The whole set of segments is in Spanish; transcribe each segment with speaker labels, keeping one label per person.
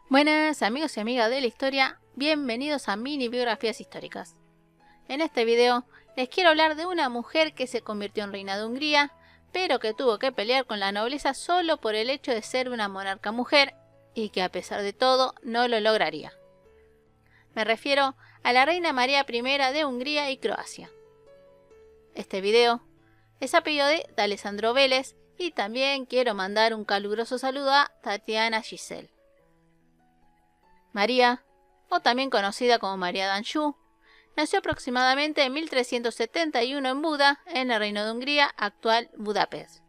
Speaker 1: Buenas amigos y amigas de la historia, bienvenidos a Mini Biografías Históricas. En este video les quiero hablar de una mujer que se convirtió en reina de Hungría, pero que tuvo que pelear con la nobleza solo por el hecho de ser una monarca mujer y que a pesar de todo no lo lograría. Me refiero a la reina María I de Hungría y Croacia. Este video es a pedido de Alessandro Vélez y también quiero mandar un caluroso saludo a Tatiana Giselle. María, o también conocida como María de Anjou, nació aproximadamente en 1371 en Buda, en el Reino de Hungría, actual Budapest.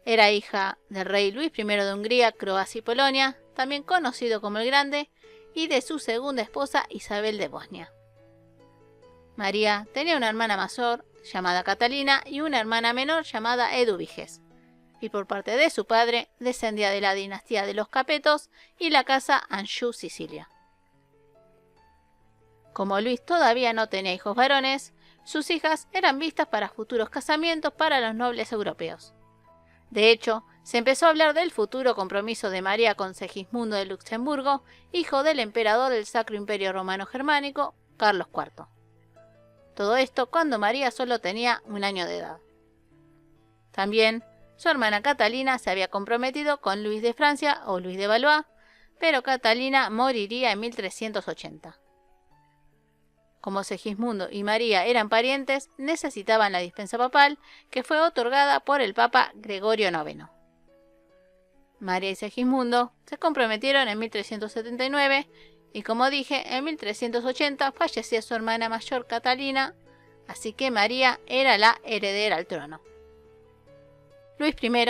Speaker 1: Era hija del rey Luis I de Hungría, Croacia y Polonia, también conocido como el Grande, y de su segunda esposa Isabel de Bosnia. María tenía una hermana mayor llamada Catalina y una hermana menor llamada Eduviges, y por parte de su padre descendía de la dinastía de los Capetos y la casa Anjou Sicilia. Como Luis todavía no tenía hijos varones, sus hijas eran vistas para futuros casamientos para los nobles europeos. De hecho, se empezó a hablar del futuro compromiso de María con Segismundo de Luxemburgo, hijo del emperador del Sacro Imperio Romano Germánico, Carlos IV. Todo esto cuando María solo tenía un año de edad. También, su hermana Catalina se había comprometido con Luis de Francia o Luis de Valois, pero Catalina moriría en 1380. Como Segismundo y María eran parientes, necesitaban la dispensa papal, que fue otorgada por el Papa Gregorio IX. María y Segismundo se comprometieron en 1379 y, como dije, en 1380 fallecía su hermana mayor Catalina, así que María era la heredera al trono. Luis I,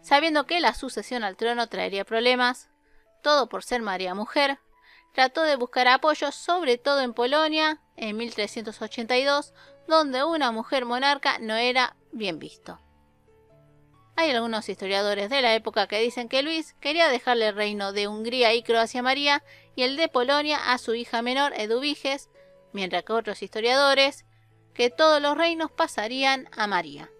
Speaker 1: sabiendo que la sucesión al trono traería problemas, todo por ser María mujer, trató de buscar apoyo sobre todo en Polonia en 1382, donde una mujer monarca no era bien visto. Hay algunos historiadores de la época que dicen que Luis quería dejarle el reino de Hungría y Croacia a María y el de Polonia a su hija menor Eduviges, mientras que otros historiadores que todos los reinos pasarían a María.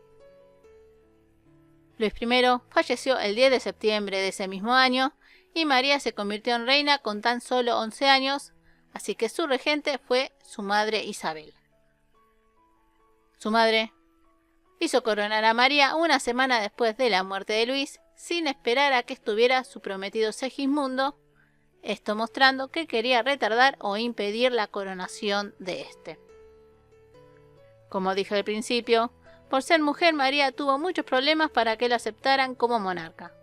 Speaker 1: Luis I falleció el 10 de septiembre de ese mismo año y María se convirtió en reina con tan solo 11 años, así que su regente fue su madre Isabel. Su madre hizo coronar a María una semana después de la muerte de Luis, sin esperar a que estuviera su prometido Segismundo, esto mostrando que quería retardar o impedir la coronación de este. Como dije al principio, por ser mujer, María tuvo muchos problemas para que la aceptaran como monarca.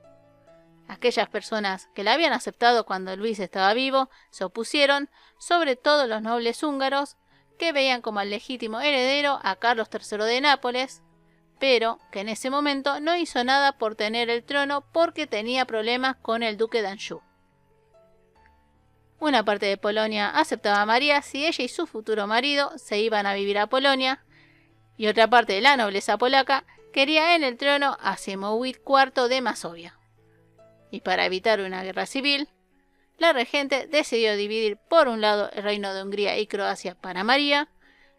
Speaker 1: Aquellas personas que la habían aceptado cuando Luis estaba vivo se opusieron, sobre todo los nobles húngaros, que veían como el legítimo heredero a Carlos III de Nápoles, pero que en ese momento no hizo nada por tener el trono porque tenía problemas con el duque de Anjou. Una parte de Polonia aceptaba a María si ella y su futuro marido se iban a vivir a Polonia, y otra parte de la nobleza polaca quería en el trono a Siemowit IV de Masovia. Y para evitar una guerra civil, la regente decidió dividir por un lado el reino de Hungría y Croacia para María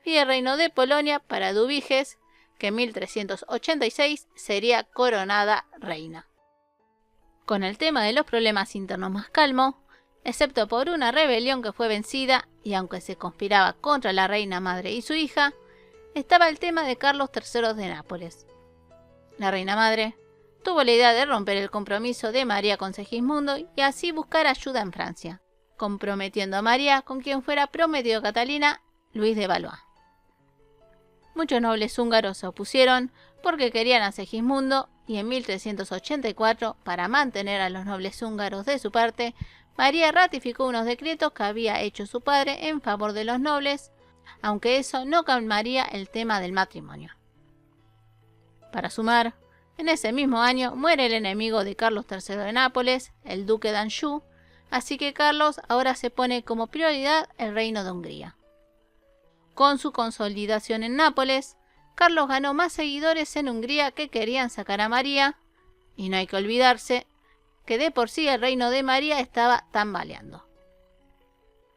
Speaker 1: y el reino de Polonia para Eduviges, que en 1386 sería coronada reina. Con el tema de los problemas internos más calmo, excepto por una rebelión que fue vencida y aunque se conspiraba contra la reina madre y su hija, estaba el tema de Carlos III de Nápoles. La reina madre tuvo la idea de romper el compromiso de María con Segismundo y así buscar ayuda en Francia, comprometiendo a María con quien fuera prometido Catalina, Luis de Valois. Muchos nobles húngaros se opusieron porque querían a Segismundo y en 1384, para mantener a los nobles húngaros de su parte, María ratificó unos decretos que había hecho su padre en favor de los nobles, aunque eso no calmaría el tema del matrimonio. Para sumar, en ese mismo año muere el enemigo de Carlos III de Nápoles, el duque de Anjou, así que Carlos ahora se pone como prioridad el reino de Hungría. Con su consolidación en Nápoles, Carlos ganó más seguidores en Hungría que querían sacar a María, y no hay que olvidarse que de por sí el reino de María estaba tambaleando.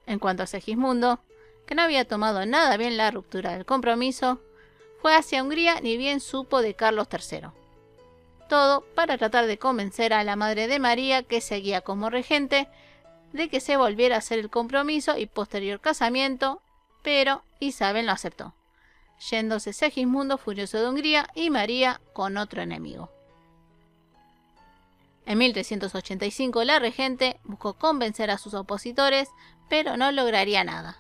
Speaker 1: En cuanto a Segismundo, que no había tomado nada bien la ruptura del compromiso, fue hacia Hungría ni bien supo de Carlos III. Todo para tratar de convencer a la madre de María, que seguía como regente, de que se volviera a hacer el compromiso y posterior casamiento, pero Isabel no aceptó, yéndose Segismundo furioso de Hungría y María con otro enemigo. En 1385 la regente buscó convencer a sus opositores, pero no lograría nada.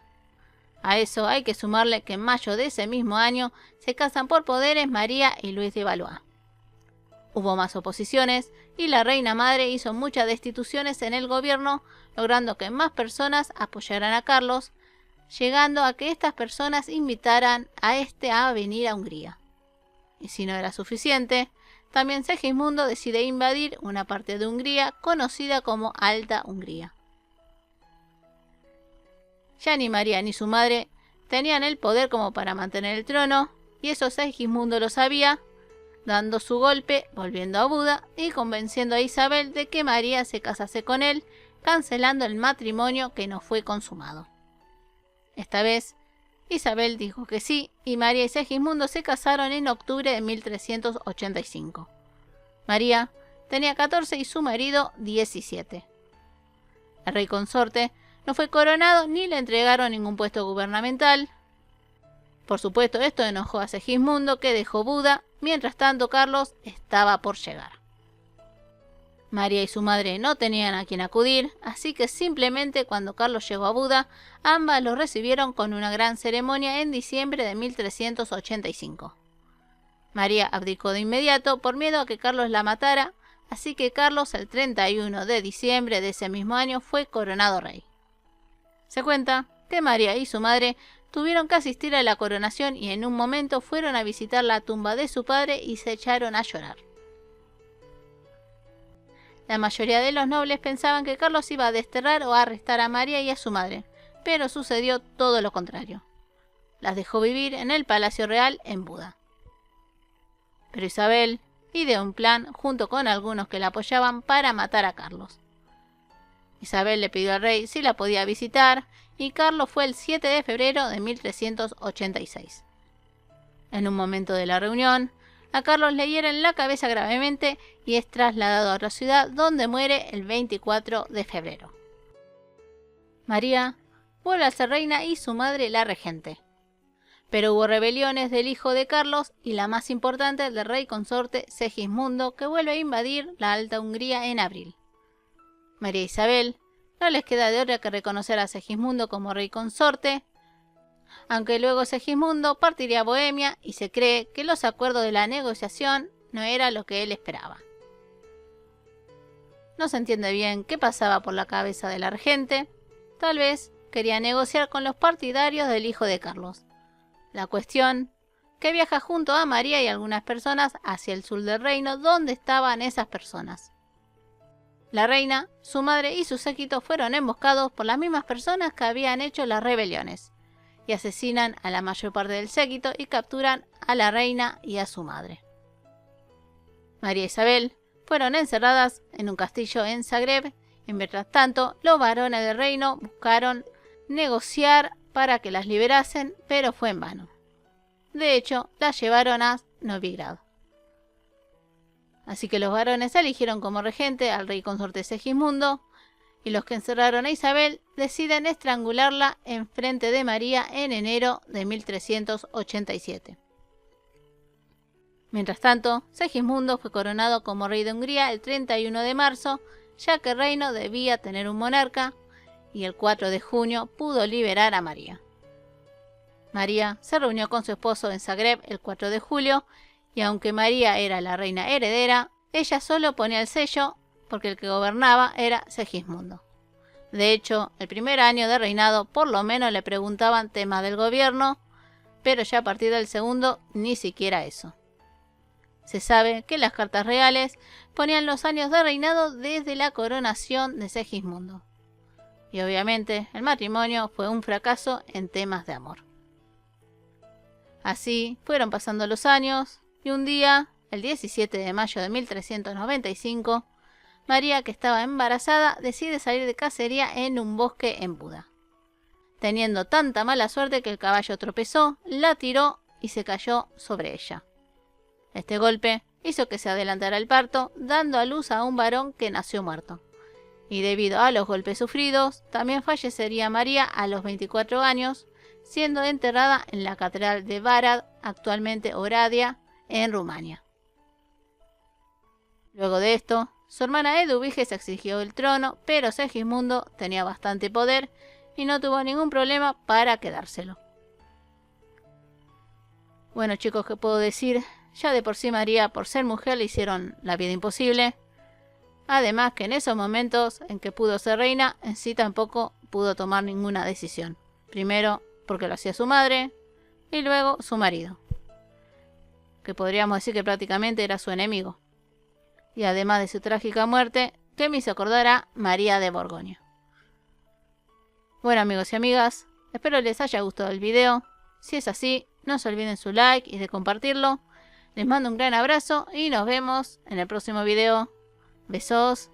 Speaker 1: A eso hay que sumarle que en mayo de ese mismo año se casan por poderes María y Luis de Valois. Hubo más oposiciones y la reina madre hizo muchas destituciones en el gobierno, logrando que más personas apoyaran a Carlos, llegando a que estas personas invitaran a este a venir a Hungría. Y si no era suficiente, también Segismundo decide invadir una parte de Hungría conocida como Alta Hungría. Ya ni María ni su madre tenían el poder como para mantener el trono, y eso Segismundo lo sabía, dando su golpe, volviendo a Buda y convenciendo a Isabel de que María se casase con él, cancelando el matrimonio que no fue consumado. Esta vez, Isabel dijo que sí, y María y Segismundo se casaron en octubre de 1385. María tenía 14 y su marido 17. El rey consorte no fue coronado ni le entregaron ningún puesto gubernamental. Por supuesto, esto enojó a Segismundo, que dejó Buda. Mientras tanto, Carlos estaba por llegar. María y su madre no tenían a quien acudir, así que simplemente cuando Carlos llegó a Buda, ambas lo recibieron con una gran ceremonia en diciembre de 1385. María abdicó de inmediato por miedo a que Carlos la matara, así que Carlos el 31 de diciembre de ese mismo año fue coronado rey. Se cuenta que María y su madre tuvieron que asistir a la coronación y en un momento fueron a visitar la tumba de su padre y se echaron a llorar. La mayoría de los nobles pensaban que Carlos iba a desterrar o a arrestar a María y a su madre, pero sucedió todo lo contrario. Las dejó vivir en el Palacio Real en Buda. Pero Isabel ideó un plan junto con algunos que la apoyaban para matar a Carlos. Isabel le pidió al rey si la podía visitar y Carlos fue el 7 de febrero de 1386. En un momento de la reunión, a Carlos le hieren la cabeza gravemente y es trasladado a otra ciudad donde muere el 24 de febrero. María vuelve a ser reina y su madre la regente. Pero hubo rebeliones del hijo de Carlos y la más importante del rey consorte Segismundo, que vuelve a invadir la Alta Hungría en abril. María Isabel no les queda de otra que reconocer a Segismundo como rey consorte, aunque luego Segismundo partiría a Bohemia y se cree que los acuerdos de la negociación no era lo que él esperaba. No se entiende bien qué pasaba por la cabeza de la regente. Tal vez quería negociar con los partidarios del hijo de Carlos. La cuestión que viaja junto a María y algunas personas hacia el sur del reino donde estaban esas personas. La reina, su madre y su séquito fueron emboscados por las mismas personas que habían hecho las rebeliones y asesinan a la mayor parte del séquito y capturan a la reina y a su madre. María e Isabel fueron encerradas en un castillo en Zagreb y mientras tanto los varones del reino buscaron negociar para que las liberasen, pero fue en vano. De hecho, las llevaron a Novigrad. Así que los varones eligieron como regente al rey consorte Segismundo, y los que encerraron a Isabel deciden estrangularla en frente de María en enero de 1387. Mientras tanto, Segismundo fue coronado como rey de Hungría el 31 de marzo, ya que el reino debía tener un monarca, y el 4 de junio pudo liberar a María. María se reunió con su esposo en Zagreb el 4 de julio, y aunque María era la reina heredera, ella solo ponía el sello porque el que gobernaba era Segismundo. De hecho, el primer año de reinado por lo menos le preguntaban temas del gobierno, pero ya a partir del segundo ni siquiera eso. Se sabe que las cartas reales ponían los años de reinado desde la coronación de Segismundo. Y obviamente el matrimonio fue un fracaso en temas de amor. Así fueron pasando los años y un día, el 17 de mayo de 1395, María, que estaba embarazada, decide salir de cacería en un bosque en Buda. Teniendo tanta mala suerte que el caballo tropezó, la tiró y se cayó sobre ella. Este golpe hizo que se adelantara el parto, dando a luz a un varón que nació muerto. y debido a los golpes sufridos, también fallecería María a los 24 años, siendo enterrada en la catedral de Varad, actualmente Oradea, en Rumania. Luego de esto, su hermana Eduviges exigió el trono, pero Segismundo tenía bastante poder y no tuvo ningún problema para quedárselo. Bueno chicos, ¿qué puedo decir? Ya de por sí María, por ser mujer, le hicieron la vida imposible. Además que en esos momentos en que pudo ser reina, en sí tampoco pudo tomar ninguna decisión. Primero porque lo hacía su madre y luego su marido, que podríamos decir que prácticamente era su enemigo. Y además de su trágica muerte, que me hizo acordar a María de Borgoña. Bueno amigos y amigas, espero les haya gustado el video. Si es así, no se olviden su like y de compartirlo. Les mando un gran abrazo y nos vemos en el próximo video. Besos.